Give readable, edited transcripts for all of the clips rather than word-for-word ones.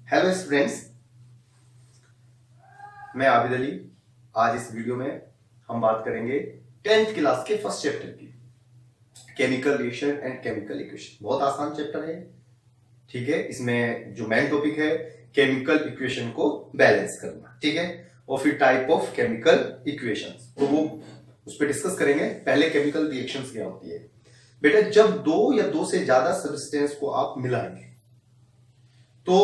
Hello students, मैं आबिद अली। आज इस वीडियो में हम बात करेंगे 10th क्लास के फर्स्ट चैप्टर की chemical reaction and chemical equation. बहुत आसान चैप्टर है, ठीक है। इसमें जो मेन टॉपिक है केमिकल इक्वेशन को बैलेंस करना, ठीक है, और फिर टाइप ऑफ केमिकल इक्वेशंस, तो वो उस पर डिस्कस करेंगे। पहले केमिकल रिएक्शंस क्या होती है बेटा? जब दो या दो से ज्यादा सब्सटेंस को आप मिलाएंगे तो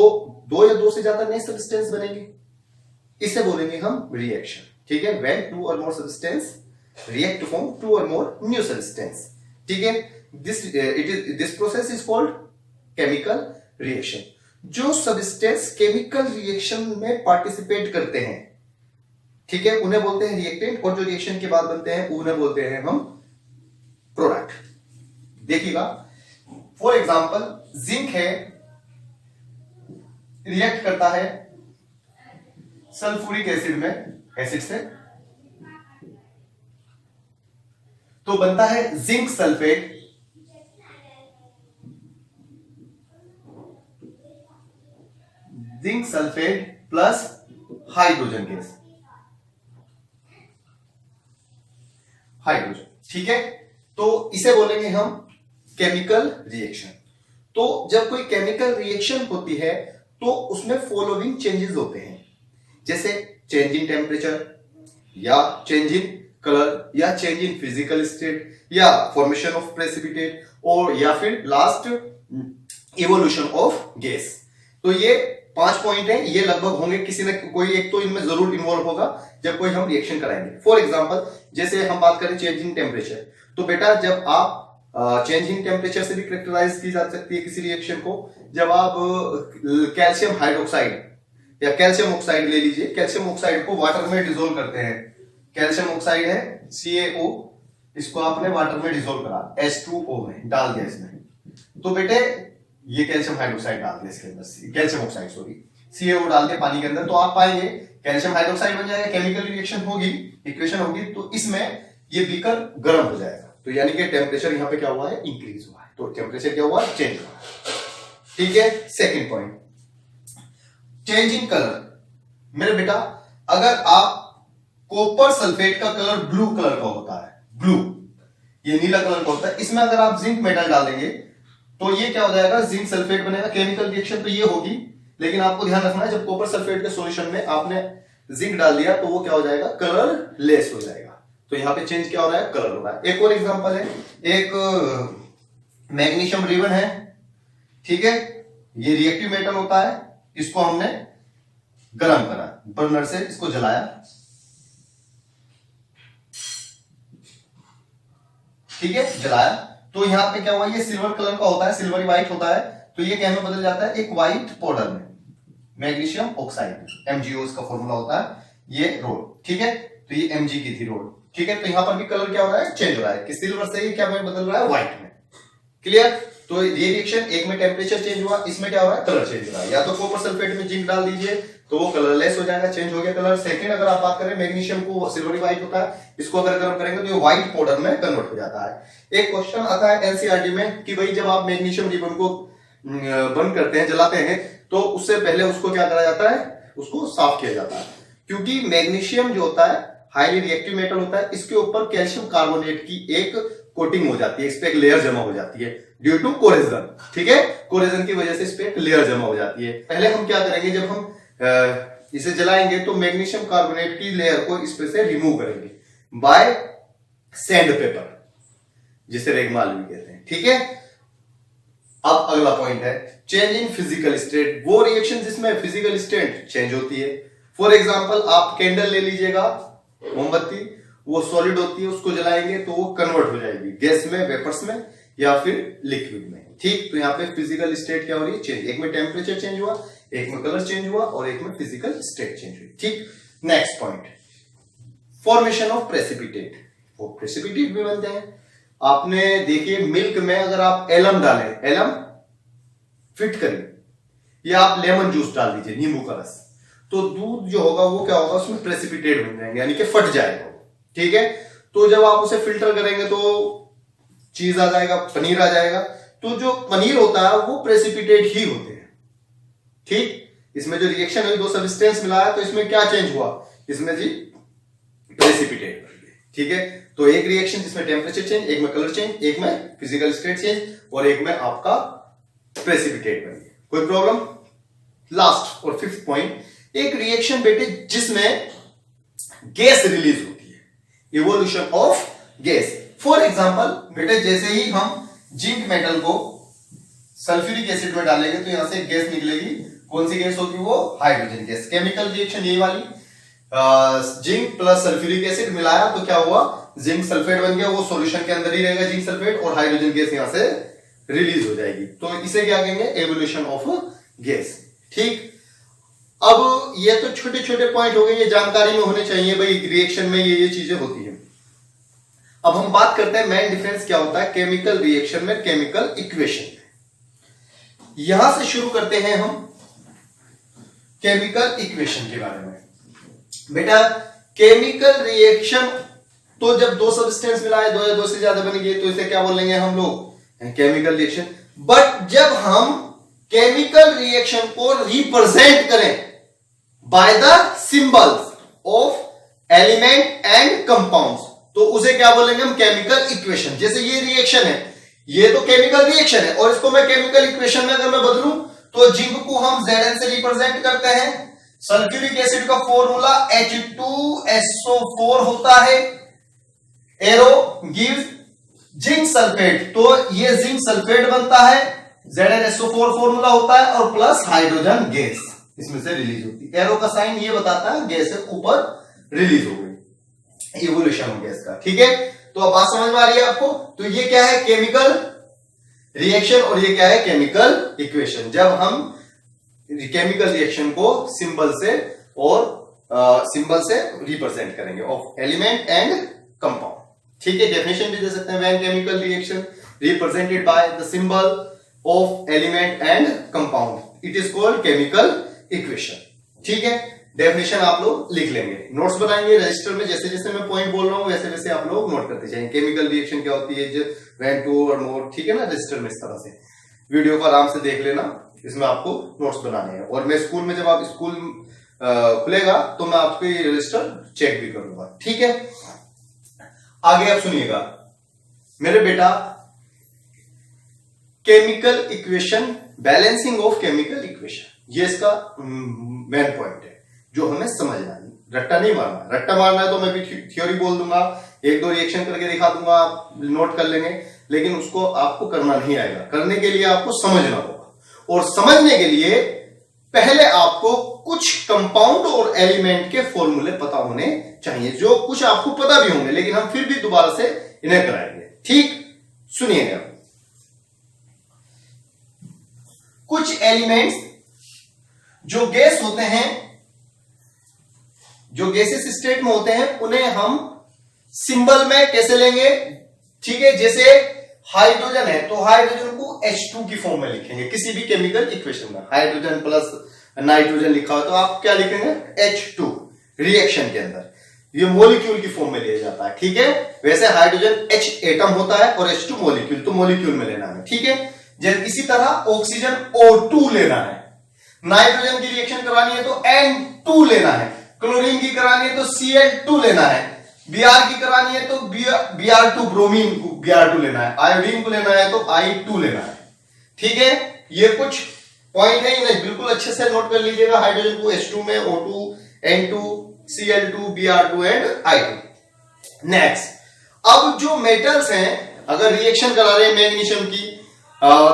दो या दो से ज्यादा नए सब्सटेंस बनेंगे, इसे बोलेंगे हम रिएक्शन, ठीक है। व्हेन टू और more substance react to form two और मोर न्यू सब्सटेंस, ठीक है। This process is called chemical reaction. जो सब्सटेंस केमिकल रिएक्शन में पार्टिसिपेट करते हैं, ठीक है, उन्हें बोलते हैं रिएक्टेंट, और जो रिएक्शन के बाद बनते हैं उन्हें बोलते हैं हम प्रोडक्ट। देखिएगा, फॉर एग्जांपल जिंक है, रिएक्ट करता है सल्फ्यूरिक एसिड में, एसिड से, तो बनता है zinc sulphate. Zinc sulphate plus hydrogen gas, hydrogen, ठीक है। तो इसे बोलेंगे हम केमिकल रिएक्शन। तो जब कोई केमिकल रिएक्शन होती है तो उसमें फॉलोइंग चेंजेस होते हैं, जैसे चेंज इन टेम्परेचर या चेंज इन कलर या चेंज इन फिजिकल स्टेट या फॉर्मेशन ऑफ प्रेसिपिटेट और या फिर लास्ट इवोल्यूशन ऑफ गैस। तो ये 5 पॉइंट है, ये लगभग होंगे, किसी न कोई एक तो इनमें जरूर इन्वॉल्व होगा जब कोई हम रिएक्शन कराएंगे। फॉर एग्जांपल जैसे हम बात करें चेंज इन टेम्परेचर, तो बेटा जब आप चेंज इन टेम्परेचर से भी कैरेक्टराइज की जा सकती है किसी रिएक्शन को। जब आप कैल्शियम हाइड्रोक्साइड या कैल्शियम ऑक्साइड ले लीजिए, कैल्शियम ऑक्साइड को वाटर में डिसोल्व करते हैं। कैल्शियम ऑक्साइड है CaO, इसको आपने वाटर में डिसोल्व करा, H2O में डाल दिया इसमें, तो बेटे ये कैल्शियम हाइड्रोक्साइड डाल दिया इसके अंदर, कैल्शियम ऑक्साइड सॉरी, CaO डाल के पानी के अंदर, तो आप पाएंगे कैल्शियम हाइड्रोक्साइड बन जाएगा, केमिकल रिएक्शन होगी, इक्वेशन होगी, तो इसमें ये बीकर गर्म हो जाएगा। तो यानी कि टेम्परेचर यहां पे क्या हुआ है? इंक्रीज हुआ है। तो टेम्परेचर क्या हुआ? चेंज हुआ, ठीक है। Second point, change in colour. मेरे बेटा अगर आप कॉपर सल्फेट का कलर ब्लू कलर का होता है, ब्लू ये नीला कलर का होता है, इसमें अगर आप जिंक मेटल डाल देंगे तो ये क्या हो जाएगा? जिंक सल्फेट बनेगा। केमिकल रिएक्शन तो ये होगी, लेकिन आपको ध्यान रखना है जब कॉपर सल्फेट के सॉल्यूशन में आपने जिंक डाल दिया तो वो क्या हो जाएगा? कलर लेस हो जाएगा। तो यहां पे चेंज क्या हो रहा है? कलर हो रहा है। एक और एग्जांपल है, एक मैग्नीशियम रिबन है, ठीक है, ये रिएक्टिव मेटल होता है, इसको हमने गर्म करा, बर्नर से इसको जलाया, ठीक है, जलाया, तो यहां पे क्या हुआ? ये सिल्वर कलर का होता है, सिल्वरी व्हाइट होता है, तो ये क्या में बदल जाता है? एक व्हाइट पाउडर में, मैग्नीशियम ऑक्साइड, MgO इसका फॉर्मूला होता है, ये रोड, ठीक है, तो ये Mg की थी रोड, ठीक है। तो यहां पर भी कलर क्या हो रहा है? चेंज हो रहा है कि सिल्वर से ही क्या में बदल रहा है? व्हाइट में। क्लियर? तो ये रिएक्शन, एक में टेम्परेचर चेंज हुआ, इसमें क्या हो रहा है? कलर चेंज हो रहा है। या तो कॉपर सल्फेट में जिंक डाल दीजिए तो वो कलरलेस हो जाएगा, चेंज हो गया कलर। सेकंड, अगर आप बात करें मैग्नीशियम को, सिल्वरी व्हाइट होता है, इसको अगर गर्म करेंगे तो ये व्हाइट पाउडर में कन्वर्ट हो जाता है। एक क्वेश्चन आता है एनसीईआरटी में कि भाई जब आप मैग्नीशियम रिबन को बंद करते हैं, जलाते हैं, तो उससे पहले उसको क्या करा जाता है? उसको साफ किया जाता है, क्योंकि मैग्नीशियम जो होता है हाईली रिएक्टिव मेटल होता है, इसके ऊपर कैल्शियम कार्बोनेट की एक कोटिंग हो जाती है, इस पे एक लेयर जमा हो जाती है ड्यू टू कोरेजन, ठीक है। कोरेजन की वजह से इस पे एक लेयर जमा हो जाती है। पहले हम क्या करेंगे, जब हम इसे जलाएंगे तो मैग्नीशियम कार्बोनेट की लेयर को इस पे से रिमूव करेंगे बाय सैंड पेपर, जिसे रेगमाल भी कहते हैं, ठीक है। अब अगला पॉइंट है चेंज इन फिजिकल स्टेट। वो रिएक्शन जिसमें फिजिकल स्टेट चेंज होती है। फॉर एग्जांपल आप कैंडल ले लीजिएगा, मोमबत्ती, वो सॉलिड होती है, उसको जलाएंगे तो वो कन्वर्ट हो जाएगी गैस में, वेपर्स में या फिर लिक्विड में, ठीक। तो यहाँ पे फिजिकल स्टेट क्या हो रही है? चेंज। एक में टेम्परेचर चेंज हुआ, एक में कलर चेंज हुआ और एक में फिजिकल स्टेट चेंज हुई, ठीक। Next point, formation of precipitate. वो प्रेसिपिटेट भी बनते हैं। आपने देखिए मिल्क में अगर आप एलम डालें, एलम फिट करें, या आप लेमन जूस डाल दीजिए, नींबू का रस, तो दूध जो होगा वो क्या होगा? उसमें प्रेसिपिटेट बन जाएंगे, यानी कि फट जाएगा, ठीक है। तो जब आप उसे फिल्टर करेंगे तो चीज आ जाएगा, पनीर आ जाएगा। तो जो पनीर होता है वो प्रेसिपिटेट ही होते हैं, ठीक। इसमें जो रिएक्शन है दो सब्सटेंस मिला है, तो इसमें क्या चेंज हुआ, इसमें जी प्रेसिपिटेट बन गए। ठीक है, तो एक रिएक्शन जिसमें टेम्परेचर चेंज, एक में कलर चेंज, एक में फिजिकल स्टेट चेंज और एक में आपका प्रेसिपिटेट बन गया। कोई प्रॉब्लम? लास्ट और फिफ्थ पॉइंट, एक रिएक्शन बेटे जिसमें गैस रिलीज होती है, evolution of gas. For example बेटे जैसे ही हम जिंक मेटल को सल्फ्यूरिक एसिड में डालेंगे तो यहां से गैस निकलेगी। कौन सी गैस होगी? वो हाइड्रोजन गैस। केमिकल रिएक्शन यही वाली, जिंक प्लस सल्फ्यूरिक एसिड मिलाया तो क्या हुआ, जिंक सल्फेट बन गया, वो सॉल्यूशन के अंदर ही रहेगा जिंक सल्फेट, और हाइड्रोजन गैस यहां से रिलीज हो जाएगी। तो इसे क्या कहेंगे? Evolution of gas. ठीक, अब ये तो छोटे छोटे पॉइंट हो गए, ये जानकारी में होने चाहिए भाई, रिएक्शन में ये चीजें होती है। अब हम बात करते हैं मेन डिफरेंस क्या होता है केमिकल रिएक्शन में, केमिकल इक्वेशन में। यहां से शुरू करते हैं हम केमिकल इक्वेशन के बारे में। बेटा केमिकल रिएक्शन तो जब दो सब्सटेंस मिलाए, दो या दो से ज्यादा बन गए, तो इसे क्या बोलेंगे हम लोग? Chemical reaction. बट जब हम केमिकल रिएक्शन को रिप्रेजेंट करें by the symbols of element and compounds, तो उसे क्या बोलेंगे हम? Chemical equation. जैसे ये रिएक्शन है, ये तो केमिकल रिएक्शन है, और इसको मैं केमिकल इक्वेशन में अगर मैं बदलूं तो जिंक को हम Zn से रिप्रेजेंट करते हैं। सल्फ्यूरिक एसिड का फॉर्मूला H2SO4 होता है। एरो गिव्स जिंक सल्फेट, तो ये जिंक सल्फेट बनता है, ZnSO4 फॉर्मूला होता है, और प्लस हाइड्रोजन गैस इसमें से रिलीज होती है। एरो का साइन ये बताता है गैस ऊपर रिलीज हो गई, इवोल्यूशन हो गैस का। ठीक है, तो अब बात समझ में आ रही है आपको? तो ये क्या है? केमिकल रिएक्शन, और ये क्या है? Chemical equation. जब हम केमिकल रिएक्शन को सिंबल से और सिंबल से रिप्रेजेंट करेंगे ऑफ एलिमेंट एंड कंपाउंड। ठीक है, डेफिनेशन भी दे सकते हैं, when chemical reaction represented by the symbol of element and compound it is called chemical equation. ठीक है, डेफिनेशन आप लोग लिख लेंगे, नोट्स बनाएंगे रजिस्टर में, जैसे जैसे मैं पॉइंट बोल रहा हूं वैसे वैसे आप लोग नोट करते जाएंगे। केमिकल रिएक्शन क्या होती है, व्हेन टू और मोर, ठीक है ना, रजिस्टर में इस तरह से वीडियो को आराम से देख लेना, इसमें आपको नोट्स बनाने हैं। और मैं स्कूल में जब आप स्कूल खुलेगा तो मैं आपको ये रजिस्टर चेक भी करूंगा। ठीक है, आगे आप सुनिएगा मेरे बेटा, chemical equation, balancing of chemical equation, ये इसका मेन पॉइंट है जो हमें समझना है। रट्टा नहीं मारना, रट्टा मारना है तो मैं भी थ्योरी बोल दूंगा, एक दो रिएक्शन करके दिखा दूंगा, आप नोट कर लेंगे, लेकिन उसको आपको करना नहीं आएगा। करने के लिए आपको समझना होगा, और समझने के लिए पहले आपको कुछ कंपाउंड और एलिमेंट के फॉर्मूले पता होने चाहिए, जो कुछ आपको पता भी होंगे, लेकिन हम फिर भी दोबारा से इन्हें कराएंगे। ठीक, सुनिएगा। कुछ एलिमेंट्स जो गैस होते हैं, जो गैसेस स्टेट में होते हैं, उन्हें हम सिंबल में कैसे लेंगे? ठीक है, जैसे हाइड्रोजन है तो हाइड्रोजन को H2 की फॉर्म में लिखेंगे। किसी भी केमिकल इक्वेशन में हाइड्रोजन प्लस नाइट्रोजन लिखा हो तो आप क्या लिखेंगे? H2। रिएक्शन के अंदर ये मॉलिक्यूल की फॉर्म में लिया जाता है। ठीक है, वैसे हाइड्रोजन H एटम होता है और H2 मॉलिक्यूल, तो मॉलिक्यूल में लेना है। ठीक है, जब इसी तरह ऑक्सीजन O2 लेना है, नाइट्रोजन की रिएक्शन करानी है तो N2 लेना है, क्लोरीन की करानी है तो Cl2 लेना है, Br की करानी है तो Br2, ब्रोमीन को Br2 लेना है, आयोडीन को लेना है तो I2 लेना है। ठीक है, ये कुछ पॉइंट है, इन्हें बिल्कुल अच्छे से नोट कर लीजिएगा। हाइड्रोजन को H2 में O2, N2, Cl2, Br2 and I2। Next, अब जो मेटल्स हैं, अगर रिएक्शन करा रहे हैं मैग्नीशियम की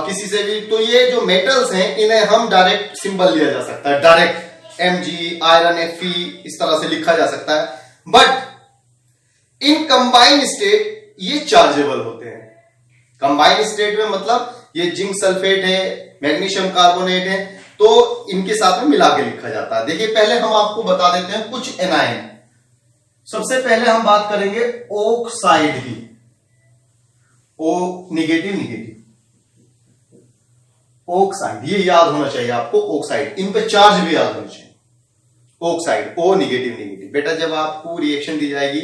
किसी से भी, तो ये जो मेटल्स हैं इन्हें हम डायरेक्ट सिंबल लिया जा सकता है, डायरेक्ट Mg, आयरन, Fe इस तरह से लिखा जा सकता है। बट इन कंबाइन स्टेट ये चार्जेबल होते हैं। कंबाइन स्टेट में मतलब ये जिंक सल्फेट है, मैग्नीशियम कार्बोनेट है, तो इनके साथ में मिला के लिखा जाता है। देखिए, पहले हम आपको बता देते हैं कुछ एनायन। सबसे पहले हम बात करेंगे ऑक्साइड की, O निगेटिव निगेटिव, ऑक्साइड, ये याद होना चाहिए आपको। ऑक्साइड, इन पे चार्ज भी याद होना चाहिए। Oxide, O negative negative. बेटा जब आपको रिएक्शन दी जाएगी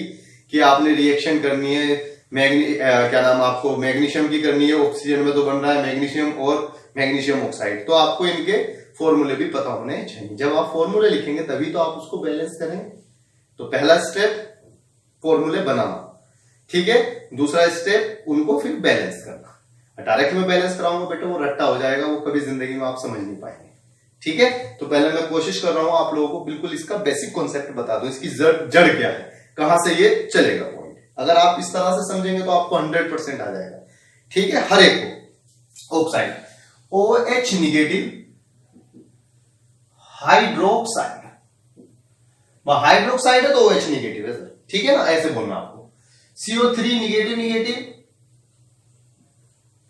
कि आपने रिएक्शन करनी है क्या नाम, आपको मैग्नीशियम की करनी है, ऑक्सीजन में तो बन रहा है मैग्नीशियम और मैग्नीशियम ऑक्साइड, तो आपको इनके फॉर्मूले भी पता होने चाहिए। जब आप फॉर्मूले लिखेंगे तभी तो आप उसको बैलेंस करेंगे। तो पहला स्टेप फॉर्मूले बनाना, ठीक है। दूसरा स्टेप उनको फिर बैलेंस करना। डायरेक्ट में बैलेंस कराऊंगा बेटा वो रट्टा हो जाएगा, वो कभी जिंदगी में आप समझ नहीं पाएंगे, ठीक है। तो पहले मैं कोशिश कर रहा हूं आप लोगों को बिल्कुल इसका बेसिक कॉन्सेप्ट बता दूं, इसकी जड़ क्या है, कहां से ये चलेगा पॉइंट। अगर आप इस तरह से समझेंगे तो आपको 100% आ जाएगा, ठीक है। हर एक को oxide OH negative hydroxide, hydroxide है तो OH निगेटिव है सर, ठीक है ना, ऐसे बोलना आपको। CO3 negative negative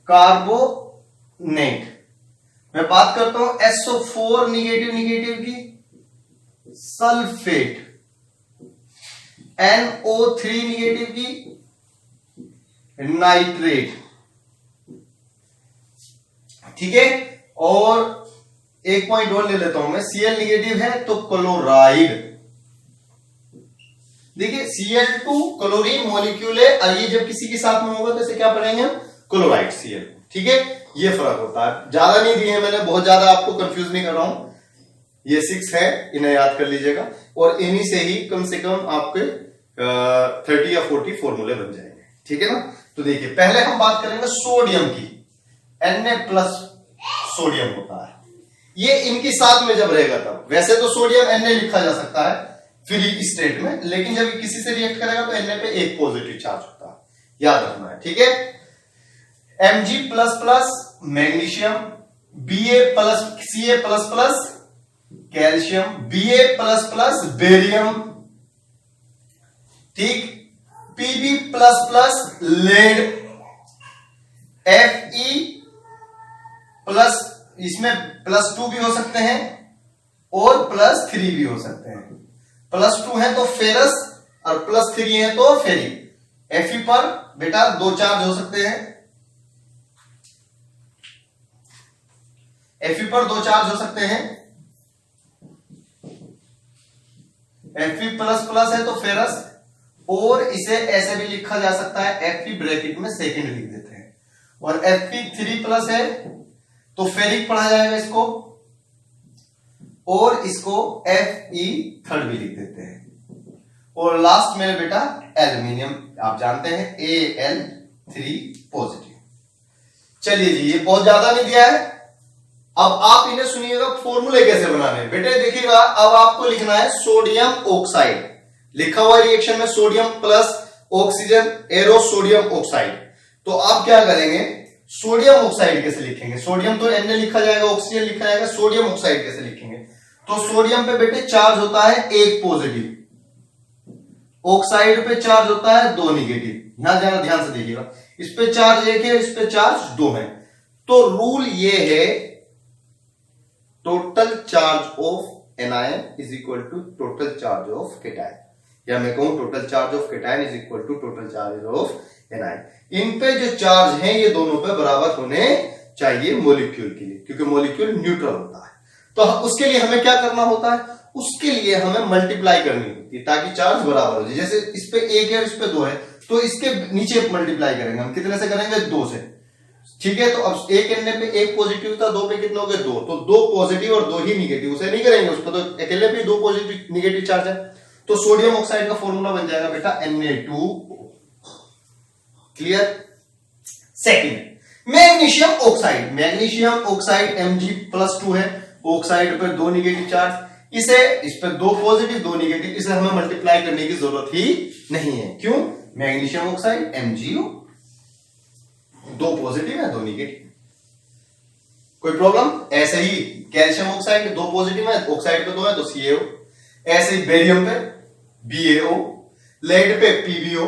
carbonate. मैं बात करता हूं SO4 निगेटिव निगेटिव की सल्फेट, NO3 निगेटिव की नाइट्रेट, ठीक है। और एक पॉइंट और ले लेता हूं मैं, Cl निगेटिव है तो क्लोराइड। देखिए Cl2 क्लोरीन मॉलिक्यूल है और ये जब किसी के साथ में होगा तो इसे क्या पढ़ेंगे हम, क्लोराइड Cl, ठीक है। ये फर्क होता है, ज्यादा नहीं दिए मैंने, बहुत ज्यादा आपको कंफ्यूज नहीं कर रहा हूं। ये 6 है, इन्हें याद कर लीजिएगा और इन्हीं से ही कम से कम आपके 30 या 40 फॉर्मूले बन जाएंगे, ठीक है ना। तो देखिए पहले हम बात करेंगे सोडियम की, Na+ सोडियम होता है, ये इनकी साथ में जब रहेगा तब। वैसे तो सोडियम Na लिखा जा सकता है फ्री स्टेट में, लेकिन जब किसी से रिएक्ट करेगा तो Na पे एक पॉजिटिव चार्ज होता है, याद रखना है, ठीक है। Mg++ magnesium, Ca++ calcium, Ba++ barium, ठीक, Pb++ लेड, Fe+, इसमें +2 भी हो सकते हैं और +3 भी हो सकते हैं। +2 है तो फेरस और +3 है तो फेरिक। Fe पर बेटा 2 चार्ज हो सकते हैं, Fe पर 2 चार्ज हो सकते हैं, Fe++ है तो फेरस, और इसे ऐसे भी लिखा जा सकता है, Fe ब्रैकेट में सेकेंड लिख देते हैं, और Fe3+ है तो फेरिक पढ़ा जाएगा इसको, और इसको Fe3 भी लिख देते हैं। और लास्ट में बेटा एल्यूमिनियम, आप जानते हैं Al3 पॉजिटिव। चलिए जी, ये बहुत ज्यादा नहीं दिया है। अब आप इन्हें सुनिएगा फॉर्मूले कैसे बनाने हैं। बेटे देखिएगा, अब आपको लिखना है सोडियम ऑक्साइड, लिखा हुआ रिएक्शन में sodium plus oxygen arrow sodium oxide. तो आप क्या करेंगे, सोडियम ऑक्साइड कैसे लिखेंगे, सोडियम तो Na लिखा जाएगा, ऑक्सीजन लिखा जाएगा, सोडियम ऑक्साइड कैसे लिखेंगे। तो सोडियम पे बेटे चार्ज होता है 1 पॉजिटिव, ऑक्साइड पे चार्ज होता है 2 निगेटिव। यहां जरा ध्यान से देखिएगा, इस पे चार्ज 1 है, इस पे चार्ज 2 है। तो रूल ये है, total charge of anion is equal to total charge of cation, या मैं कहूं total charge of cation is equal to total charge of anion. इन पे जो चार्ज हैं ये दोनों पे बराबर होने चाहिए मॉलिक्यूल के लिए, क्योंकि मॉलिक्यूल न्यूट्रल होता है। तो उसके लिए हमें क्या करना होता है, उसके लिए हमें मल्टीप्लाई करनी होती है ताकि चार्ज बराबर हो जाए। जैसे इस पे 1 है, इस पे 2 है, तो इसके नीचे मल्टीप्लाई करेंगे हम, कितने से करेंगे, 2 से, ठीक है। तो अब 1 Na पे 1 पॉजिटिव था, 2 पे कितने हो गए, 2, तो 2 पॉजिटिव और 2 ही निगेटिव, उसे नहीं करेंगे, उस पर तो अकेले पे 2 पॉजिटिव निगेटिव चार्ज है। तो सोडियम ऑक्साइड का फॉर्मूला बन जाएगा बेटा Na2, clear. Second magnesium oxide, magnesium oxide Mg+2 है, ऑक्साइड पर 2 निगेटिव चार्ज, इसे इस पर 2 पॉजिटिव 2 निगेटिव, इसे हमें मल्टीप्लाई करने की जरूरत ही नहीं है। क्यों, मैग्नीशियम ऑक्साइड MgO, 2 पॉजिटिव है 2 निगेटिव, कोई प्रॉब्लम। ऐसे ही कैल्शियम ऑक्साइड 2 पॉजिटिव है, ऑक्साइड पे 2 है तो CaO। ऐसे ही बेरियम पे BaO, लेड पे PbO,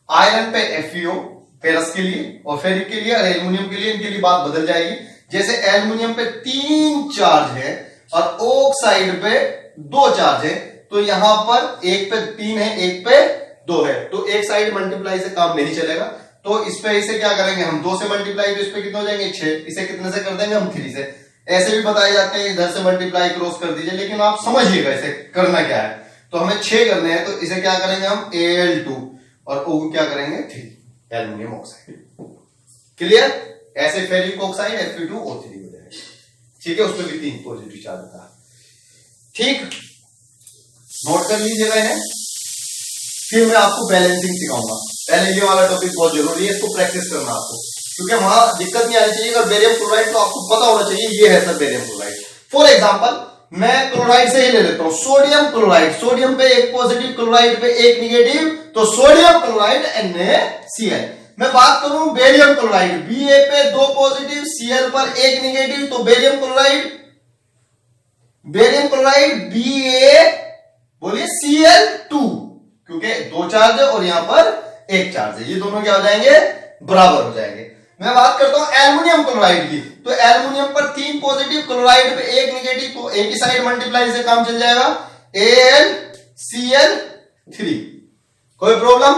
आयरन पे FeO फेरस के लिए, और फेरिक के लिए और एल्युमिनियम के लिए इनके लिए बात बदल जाएगी। जैसे एल्युमिनियम पे 3 चार्ज है और ऑक्साइड पे 2 चार्ज है, तो यहां पर एक पे 3 है, एक पे 2 है, तो एक साइड मल्टीप्लाई से काम नहीं चलेगा। तो इस पे इसे क्या करेंगे हम, 2 से मल्टीप्लाई, तो इस पे कितने हो जाएंगे 6, इसे कितने से कर देंगे हम 3 से। ऐसे भी बताए जाते हैं इधर से मल्टीप्लाई क्रॉस कर दीजिए, लेकिन आप समझिएगा इसे करना क्या है। तो हमें 6 करने हैं, तो इसे क्या करेंगे हम Al2 और O क्या करेंगे 3, एल्युमिनियम ऑक्साइड, क्लियर। ऐसे फेरिक ऑक्साइड Fe2O3 हो जाएगा, ठीक है, उसमें भी 3 पॉजिटिव चार्ज होता है। ठीक, नोट कर लीजिएगा इन्हें। फिर मैं आपको बैलेंसिंग सिखाऊंगा। पहले ये वाला टॉपिक बहुत जरूरी है, इसको प्रैक्टिस करना आपको, क्योंकि वहां दिक्कत नहीं आनी चाहिए। अगर बेरियम क्लोराइड तो आपको पता होना चाहिए ये है sir barium chloride. For example मैं क्लोराइड से ही ले लेता हूं, सोडियम क्लोराइड, सोडियम पे एक पॉजिटिव, क्लोराइड पे एक निगेटिव, तो सोडियम क्लोराइड NaCl। मैं बात करूं बेरियम क्लोराइड, Ba पे 2 पॉजिटिव, Cl पर 1 निगेटिव, तो बेरियम क्लोराइड Ba बोलिए Cl2, क्योंकि 2 चार्ज है और यहां पर 1 चार्ज है, ये दोनों क्या हो जाएंगे, बराबर हो जाएंगे। मैं बात करता हूं एल्युमिनियम क्लोराइड की, तो एल्युमिनियम पर 3 पॉजिटिव, क्लोराइड पे 1 निगेटिव, तो एक ही साइड मल्टीप्लाई से काम चल जाएगा, AlCl3। कोई प्रॉब्लम?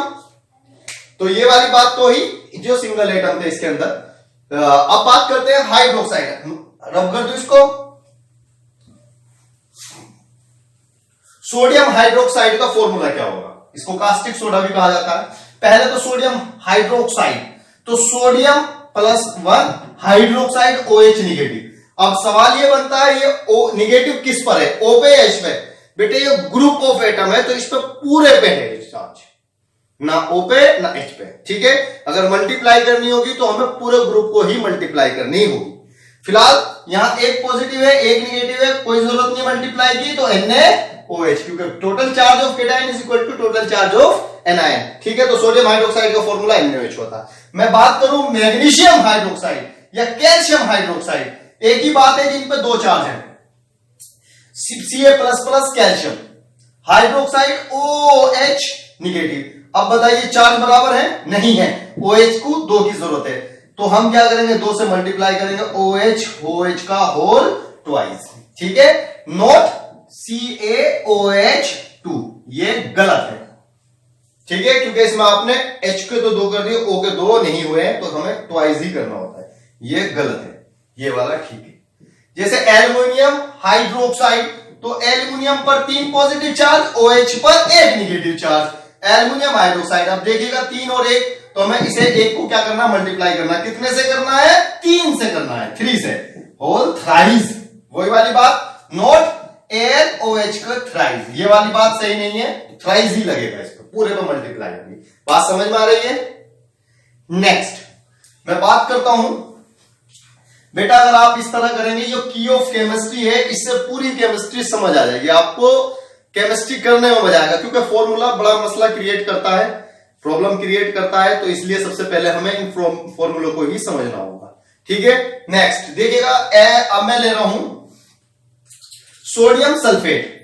तो ये वाली बात तो ही जो सिंगल एटम थे इसके अंदर। अब बात करते हैं हाइड्रोक्साइड। रब कर दो इसको। सोडियम हाइड्रोक्साइड का फॉर्मूला क्या होगा? इसको कास्टिक सोडा भी कहा जाता है। पहले तो सोडियम हाइड्रोक्साइड, तो सोडियम +1 हाइड्रोक्साइड OH निगेटिव। अब सवाल ये बनता है ये O निगेटिव किस पर है, O पे या H पे? बेटे ये ग्रुप ऑफ एटम है, तो इस पे पूरे पे है चार्ज, ना O पे ना H पे। ठीक है, अगर मल्टीप्लाई करनी होगी तो हमें पूरे ग्रुप को ही मल्टीप्लाई करनी होगी। फिलहाल यहां एक पॉजिटिव है, एक निगेटिव है, कोई जरूरत नहीं मल्टीप्लाई की, तो NaOH, क्योंकि total charge of cation is equal to total charge of anion. ठीक है, तो सोडियम हाइड्रोक्साइड का फॉर्मूला NaOH होता है। मैं बात करूं मैग्नीशियम हाइड्रोक्साइड या कैल्शियम हाइड्रोक्साइड, एक ही बात है, जिन पे 2 चार्ज है, Ca++ calcium, hydroxide OH negative. अब बताइए चार्ज बराबर है? नहीं है, OH को 2 की जरूरत है, तो हम क्या करेंगे, 2 से मल्टीप्लाई करेंगे, OH का होल ट्वाइस। ठीक है, नॉट CaOH2, ये गलत है। ठीक है, क्योंकि इसमें आपने H के तो 2 कर दिए, O के 2 नहीं हुए हैं, तो हमें ट्वाइस ही करना होता है, ये गलत है, ये वाला ठीक है। जैसे एल्युमिनियम हाइड्रोक्साइड, तो एल्युमिनियम पर 3 पॉजिटिव चार्ज, OH पर 1 निगेटिव चार्ज, एल्युमिनियम हाइड्रोक्साइड। अब देखिएगा 3 और 1, तो हमें इसे 1 को क्या करना, मल्टीप्लाई करना। कितने से करना है? 3 से करना है, 3 से, होल थ्राइस। वही वाली बात, नॉट AlOH का थ्राइस, ये वाली बात सही नहीं है, थ्राइस ही लगेगा इस पर, पूरे पे मल्टीप्लाई करनी। बात समझ में आ रही है? नेक्स्ट मैं बात करता हूं बेटा, अगर आप इस तरह करेंगे, जो की ऑफ केमिस्ट्री है, इससे पूरी केमिस्ट्री समझ आ जाएगी आपको, केमिस्ट्री करने में मजा आएगा, क्योंकि फॉर्मूला बड़ा मसला क्रिएट करता है, प्रॉब्लम क्रिएट करता है, तो इसलिए सबसे पहले हमें इन फॉर्मूलों को ही समझना होगा। ठीक है, नेक्स्ट देखिएगा, अब मैं ले रहा हूं सोडियम सल्फेट।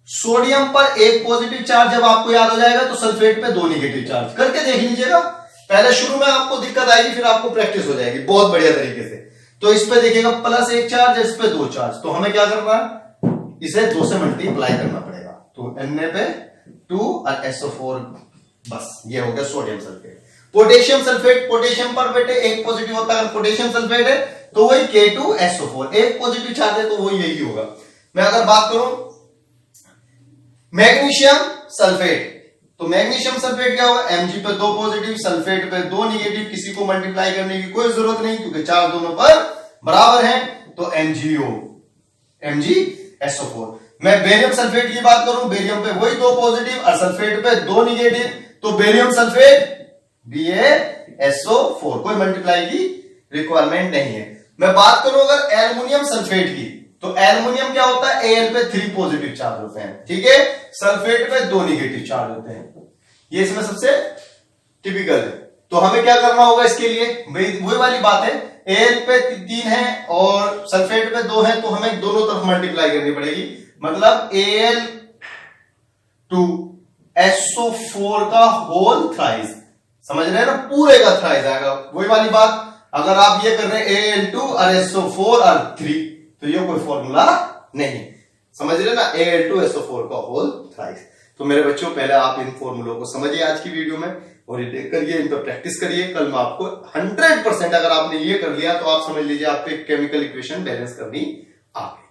सोडियम पर 1 पॉजिटिव चार्ज जब आपको याद हो जाएगा, तो सल्फेट पे 2 निगेटिव चार्ज करके देख लीजिएगा। पहले शुरू में आपको दिक्कत आएगी, फिर आपको प्रैक्टिस हो जाएगी बहुत बढ़िया तरीके से। तो इस पे देखिएगा +1 चार्ज, इस पे 2 चार्ज, तो हमें क्या करना है, इसे 2 से मल्टीप्लाई करना पड़ेगा, तो Na पे 2 और SO4, बस ये हो गया sodium sulphate. Potassium sulphate, potassium पर बेटे 1 पॉजिटिव होता है, अगर पोटेशियम सल्फेट है तो वही K2SO4, 1 पॉजिटिव चार्ज है तो वो यही होगा। मैं अगर बात करूं मैग्नीशियम सल्फेट, तो मैग्नीशियम सल्फेट क्या होगा, Mg पे 2 पॉजिटिव, सल्फेट पे 2 निगेटिव, किसी को मल्टीप्लाई करने की कोई जरूरत नहीं, क्योंकि चार्ज दोनों पर बराबर है, तो MgSO4। मैं बेरियम सल्फेट की बात करूं, बेरियम पे वही 2 पॉजिटिव और सल्फेट पे 2 निगेटिव, तो बेरियम सल्फेट BaSO4, कोई मल्टीप्लाई की रिक्वायरमेंट नहीं है। मैं बात करूं अगर एल्युमिनियम सल्फेट की, तो एल्युमिनियम क्या होता है, Al पे 3 पॉजिटिव चार्ज होते हैं, ठीक है, सल्फेट पे 2 निगेटिव चार्ज होते हैं, ये इसमें सबसे टिपिकल है। तो हमें क्या करना होगा इसके लिए, वही वाली बात है, Al पे 3 है और सल्फेट पे 2 है, तो हमें दोनों तरफ मल्टीप्लाई करनी पड़ेगी, मतलब Al2SO4 का होल थ्राइस, समझ रहे हैं ना, पूरे का थ्राइस आएगा। वही वाली बात, अगर आप ये कर रहे हैं Al2 और SO4 और 3, तो ये कोई फॉर्मूला नहीं, समझ रहे ना, Al2SO4 का होल थ्राइस। तो मेरे बच्चों, पहले आप इन फॉर्मूलों को समझिए आज की वीडियो में, और ये देख करिए, इन पर प्रैक्टिस करिए। कल मैं आपको 100% अगर आपने ये कर लिया तो आप समझ लीजिए आपको केमिकल इक्वेशन बैलेंस करनी आ गई।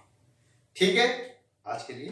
ठीक है, आज के लिए